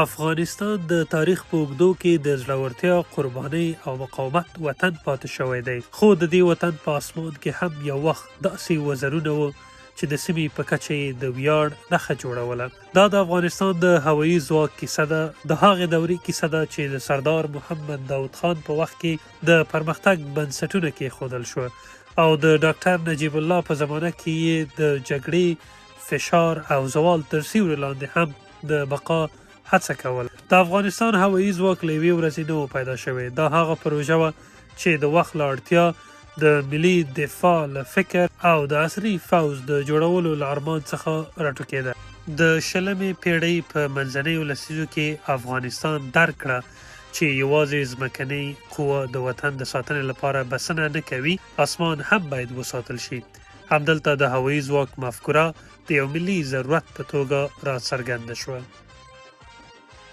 افغانستان د تاریخ په اوږدو کې د زړورتیا، قربانۍ او مقاومت وطن پاتې شوی دی، خو د دې وطن په اسمان کې هم یو وخت داسې وزرونه وو چې د سیمې په کچه یې د ویاړ نښه جوړوله. دا د افغانستان د هوایي ځواک کیسه ده، د هغې دورې کیسه ده چې د سردار محمد داود خان په وخت کې د پرمختګ بنسټونه کېښودل شوه او د ډاکټر نجیب الله په زمانه کې یې د جګړې، فشار او زوال تر سیوري لاندې هم د بقا هڅه کول. د افغانستان هوایي ځواک له یوې ورځې نه و پیدا شوی. دا هغه پروژه وه چې د وخت له اړتیا د ملي دفاع له فکر او د عصري فوز د جوړولو له ارمان څخه راټوکېده. د 20مې پیړۍ په منځنیو لسیزو کې افغانستان درک کړه چې یوازې ځمکنۍ قوه د وطن د ساتنې لپاره بسنه نه کوي، اسمان هم باید وساتل شي. همدلته د هوایي ځواک مفکوره د یو ملي ضرورت په توګه راڅرګنده شوه.